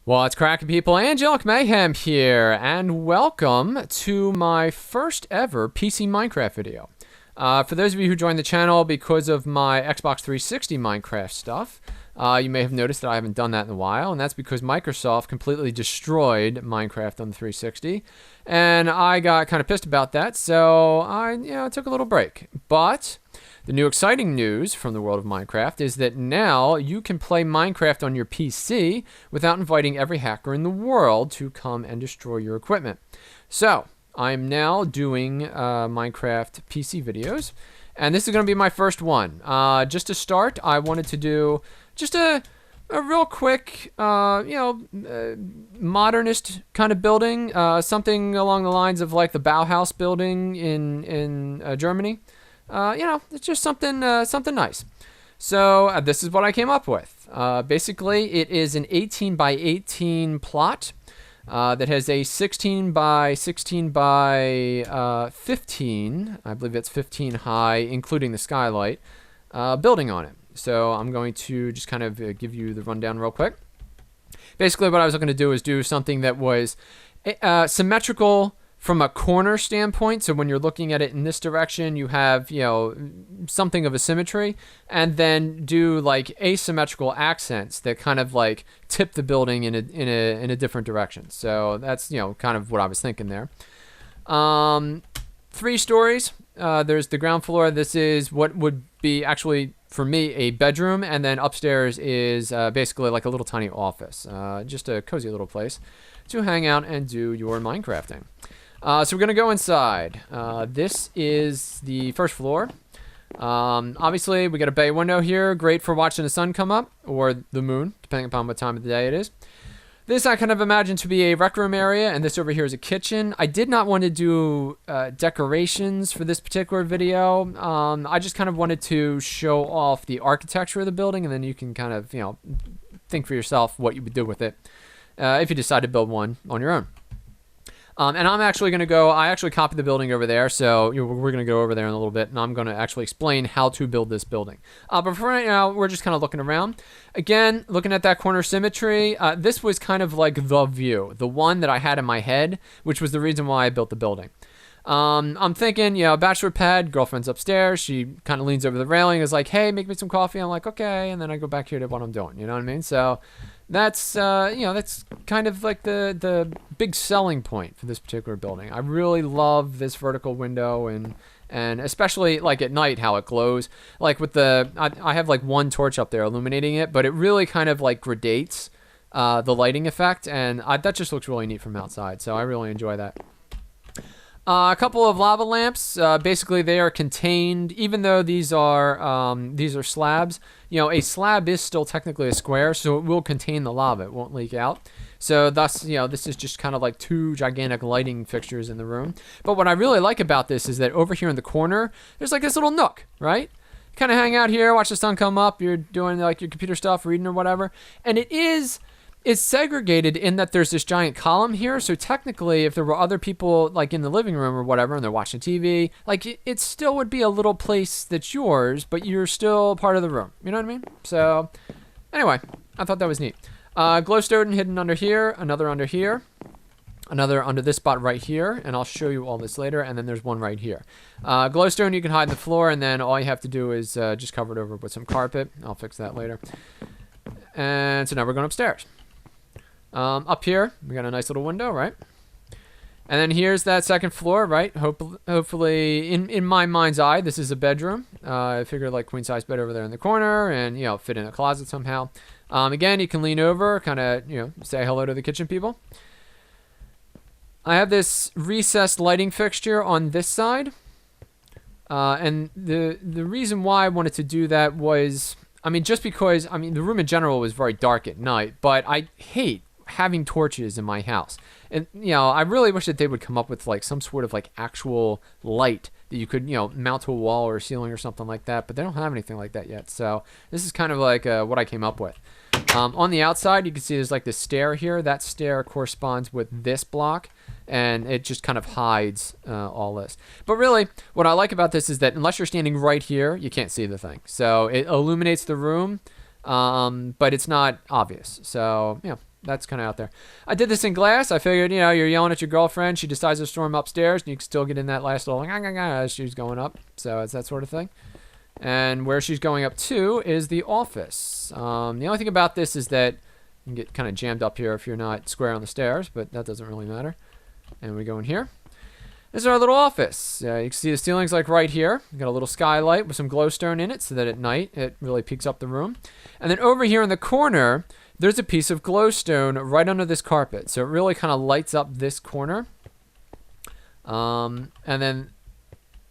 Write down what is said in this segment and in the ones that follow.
What's cracking, people? Angelic Mayhem here, and welcome to my first ever PC Minecraft video. For those of you who joined the channel because of my Xbox 360 Minecraft stuff, you may have noticed that I haven't done that in a while, and that's because Microsoft completely destroyed Minecraft on the 360, and I got kind of pissed about that, so I took a little break. But the new exciting news from the world of Minecraft is that now you can play Minecraft on your PC without inviting every hacker in the world to come and destroy your equipment. So I'm now doing Minecraft PC videos, and this is going to be my first one. Just to start, I wanted to do just a real quick, modernist kind of building, something along the lines of like the Bauhaus building in Germany. It's just something nice. So this is what I came up with. Basically, it is an 18 by 18 plot that has a 16 by 16 by 15, I believe it's 15 high, including the skylight, building on it. So I'm going to just kind of give you the rundown real quick. Basically, what I was looking to do is do something that was symmetrical from a corner standpoint. So when you're looking at it in this direction, you have, something of a symmetry, and then do like asymmetrical accents that kind of like tip the building in a different direction. So that's, kind of what I was thinking there. 3 stories. There's the ground floor. This is what would be actually, for me, a bedroom, and then upstairs is basically like a little tiny office. Just a cozy little place to hang out and do your Minecrafting. So we're going to go inside. This is the first floor. Obviously, we got a bay window here. Great for watching the sun come up, or the moon, depending upon what time of the day it is. This I kind of imagine to be a rec room area, and this over here is a kitchen. I did not want to do decorations for this particular video. I just kind of wanted to show off the architecture of the building, and then you can kind of, think for yourself what you would do with it if you decide to build one on your own. And I'm actually going to go, I actually copied the building over there, so we're going to go over there in a little bit, and I'm going to actually explain how to build this building. But for right now, we're just kind of looking around. Again, looking at that corner symmetry, this was kind of like the view, the one that I had in my head, which was the reason why I built the building. I'm thinking, bachelor pad, girlfriend's upstairs, she kind of leans over the railing, is like, hey, make me some coffee. I'm like, okay, and then I go back here to what I'm doing, you know what I mean? So that's, that's kind of like the big selling point for this particular building. I really love this vertical window, and especially like at night how it glows. Like with I have like one torch up there illuminating it, but it really kind of like gradates the lighting effect, and that just looks really neat from outside. So I really enjoy that. A couple of lava lamps. Basically, they are contained, even though these are slabs. A slab is still technically a square, so it will contain the lava. It won't leak out. So thus, this is just kind of like 2 gigantic lighting fixtures in the room. But what I really like about this is that over here in the corner, there's like this little nook, right? Kind of hang out here, watch the sun come up. You're doing like your computer stuff, reading or whatever, and it's segregated in that there's this giant column here, so technically if there were other people like in the living room or whatever and they're watching TV, like it still would be a little place that's yours, but you're still part of the room. You know what I mean? So anyway, I thought that was neat. Glowstone hidden under here, another under here, another under this spot right here, and I'll show you all this later, and then there's one right here. Glowstone you can hide in the floor, and then all you have to do is just cover it over with some carpet. I'll fix that later. And so now we're going upstairs. Up here, we got a nice little window, right? And then here's that second floor, right? Hopefully, in my mind's eye, this is a bedroom. I figured like queen size bed over there in the corner, and fit in a closet somehow. Again, you can lean over, kind of say hello to the kitchen people. I have this recessed lighting fixture on this side, and the reason why I wanted to do that was, just because the room in general was very dark at night, but I hate having torches in my house, and I really wish that they would come up with like some sort of like actual light that you could mount to a wall or a ceiling or something like that, but they don't have anything like that yet. So this is kind of like what I came up with. On the outside, you can see there's like this stair here. That stair corresponds with this block, and it just kind of hides all this. But really, what I like about this is that unless you're standing right here, you can't see the thing. So it illuminates the room but it's not obvious. So, you know, that's kind of out there. I did this in glass. I figured, you know, you're yelling at your girlfriend. She decides to storm upstairs, and you can still get in that last little as she's going up. So it's that sort of thing. And where she's going up to is the office. The only thing about this is that you can get kind of jammed up here if you're not square on the stairs, but that doesn't really matter. And we go in here. This is our little office. You can see the ceiling's like right here. We've got a little skylight with some glowstone in it so that at night it really peaks up the room. And then over here in the corner, there's a piece of glowstone right under this carpet. So it really kind of lights up this corner. And then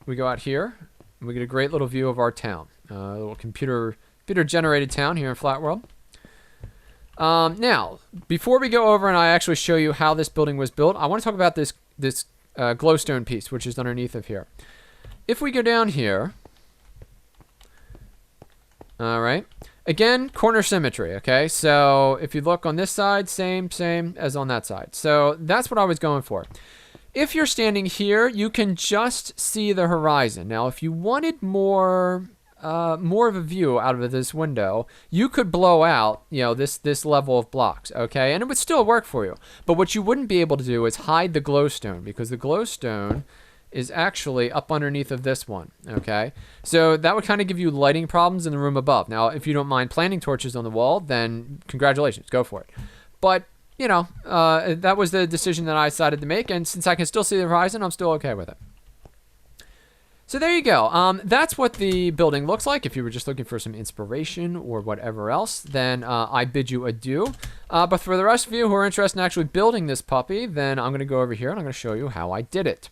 we go out here. And we get a great little view of our town. A little computer-generated town here in Flat World. Now, before we go over and I actually show you how this building was built, I want to talk about this glowstone piece, which is underneath of here. If we go down here, all right, again, corner symmetry, okay? So if you look on this side, same as on that side. So that's what I was going for. If you're standing here, you can just see the horizon. Now, if you wanted more of a view out of this window, you could blow out, you know, this level of blocks, okay? And it would still work for you. But what you wouldn't be able to do is hide the glowstone, because the glowstone is actually up underneath of this one, okay? So that would kind of give you lighting problems in the room above. Now, if you don't mind planting torches on the wall, then congratulations, go for it. But, you know, that was the decision that I decided to make, and since I can still see the horizon, I'm still okay with it. So there you go. That's what the building looks like. If you were just looking for some inspiration or whatever else, then I bid you adieu. But for the rest of you who are interested in actually building this puppy, then I'm going to go over here and I'm going to show you how I did it.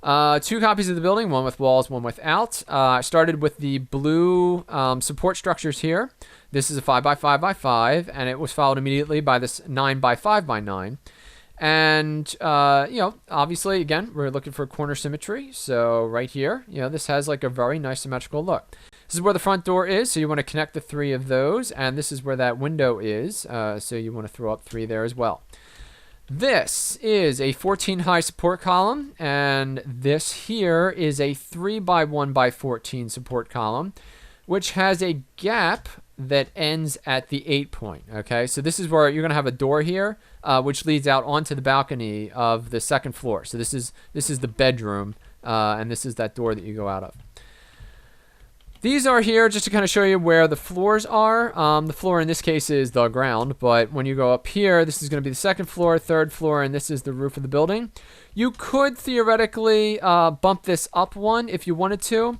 2 copies of the building, one with walls, one without. I started with the blue support structures here. This is a 5x5x5, and it was followed immediately by this 9x5x9. And, you know, obviously, again, we're looking for corner symmetry. So right here, you know, this has like a very nice symmetrical look. This is where the front door is. So you want to connect the 3 of those. And this is where that window is. So you want to throw up 3 there as well. This is a 14 high support column. And this here is a 3x1x14 support column, which has a gap that ends at the 8 point. Okay, so this is where you're going to have a door here, which leads out onto the balcony of the 2nd floor. So this is the bedroom, and this is that door that you go out of. These are here just to kind of show you where the floors are. The floor in this case is the ground, but when you go up here, this is going to be the 2nd floor, 3rd floor, and this is the roof of the building. You could theoretically bump this up one if you wanted to.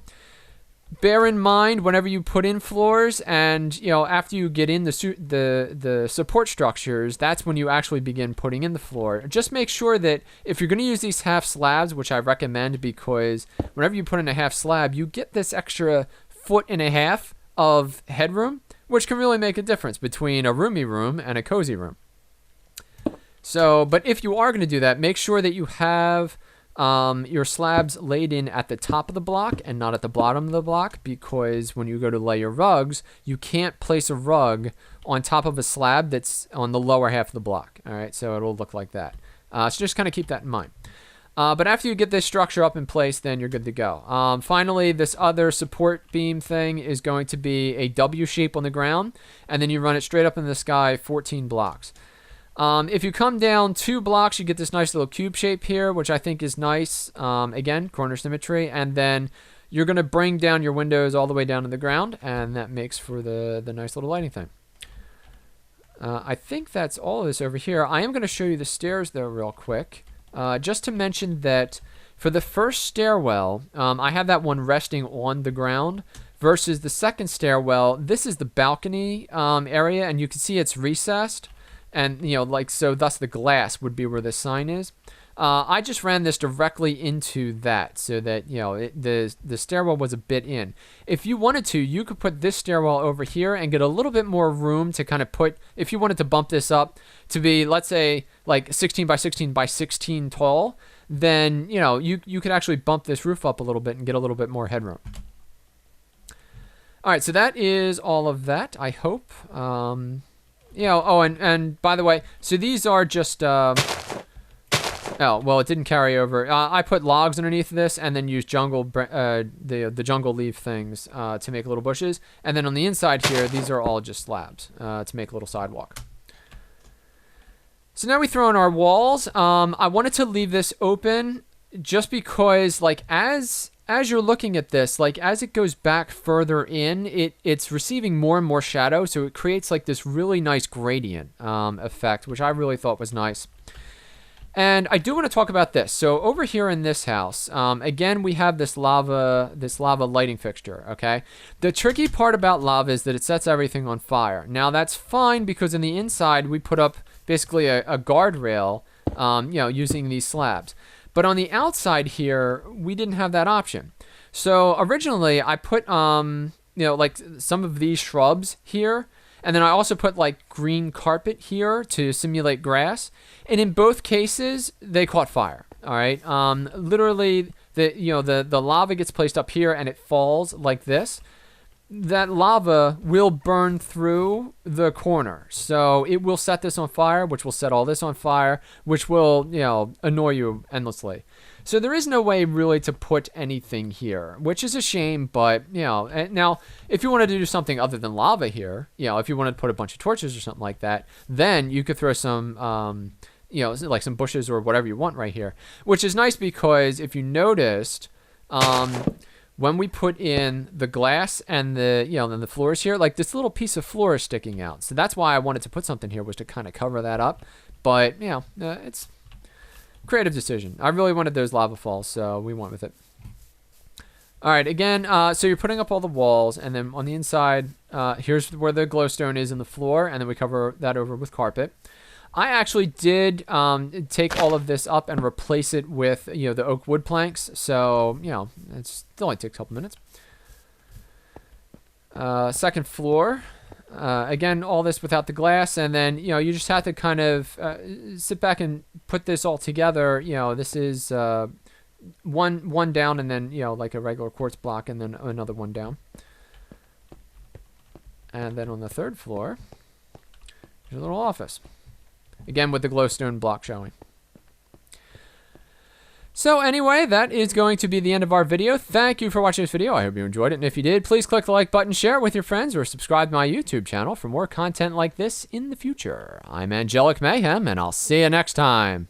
Bear in mind, whenever you put in floors and, you know, after you get in the support structures, that's when you actually begin putting in the floor. Just make sure that if you're going to use these half slabs, which I recommend because whenever you put in a half slab, you get this extra 1.5 feet of headroom, which can really make a difference between a roomy room and a cozy room. So, but if you are going to do that, make sure that you have your slabs laid in at the top of the block and not at the bottom of the block, because when you go to lay your rugs, you can't place a rug on top of a slab that's on the lower half of the block. All right, so it'll look like that. So just kind of keep that in mind. But after you get this structure up in place, then you're good to go. Finally, this other support beam thing is going to be a W shape on the ground, and then you run it straight up in the sky, 14 blocks. If you come down 2 blocks, you get this nice little cube shape here, which I think is nice. Again, corner symmetry. And then you're going to bring down your windows all the way down to the ground, and that makes for the nice little lighting thing. I think that's all of this over here. I am going to show you the stairs, though, real quick. Just to mention that for the first stairwell, I have that one resting on the ground. Versus the second stairwell, this is the balcony area, and you can see it's recessed. And, you know, like, so thus the glass would be where the sign is. I just ran this directly into that so that, you know, the stairwell was a bit in. If you wanted to, you could put this stairwell over here and get a little bit more room to kind of put, if you wanted to bump this up to be, let's say, like 16 by 16 by 16 tall, then, you know, you could actually bump this roof up a little bit and get a little bit more headroom. All right, so that is all of that, I hope. You know, oh, and by the way, so these are just Oh, well, it didn't carry over. I put logs underneath this and then used the jungle leaf things to make little bushes. And then on the inside here, these are all just slabs to make a little sidewalk. So now we throw in our walls. I wanted to leave this open just because, like, as you're looking at this, like, as it goes back further in, it's receiving more and more shadow, so it creates, like, this really nice gradient effect, which I really thought was nice. And I do want to talk about this. So over here in this house, again, we have this lava lighting fixture, okay? The tricky part about lava is that it sets everything on fire. Now, that's fine because in the inside, we put up basically a guardrail, using these slabs. But on the outside here, we didn't have that option. So originally, I put, like some of these shrubs here. And then I also put like green carpet here to simulate grass. And in both cases, they caught fire. All right. Literally, the lava gets placed up here and it falls like this. That lava will burn through the corner. So it will set this on fire, which will set all this on fire, which will, annoy you endlessly. So there is no way really to put anything here, which is a shame. But, now if you wanted to do something other than lava here, if you wanted to put a bunch of torches or something like that, then you could throw some, like some bushes or whatever you want right here, which is nice because if you noticed, when we put in the glass and the floors here, like this little piece of floor is sticking out. So that's why I wanted to put something here, was to kind of cover that up. But, it's creative decision. I really wanted those lava falls, so we went with it. All right, again, so you're putting up all the walls, and then on the inside, here's where the glowstone is in the floor, and then we cover that over with carpet. I actually did take all of this up and replace it with, the oak wood planks. So, it only takes a couple minutes. Second floor. Again, all this without the glass. And then, you just have to kind of sit back and put this all together. This is one down and then, like a regular quartz block and then another one down. And then on the third floor, there's a little office. Again, with the glowstone block showing. So anyway, that is going to be the end of our video. Thank you for watching this video. I hope you enjoyed it. And if you did, please click the like button, share it with your friends, or subscribe to my YouTube channel for more content like this in the future. I'm Angelic Mayhem, and I'll see you next time.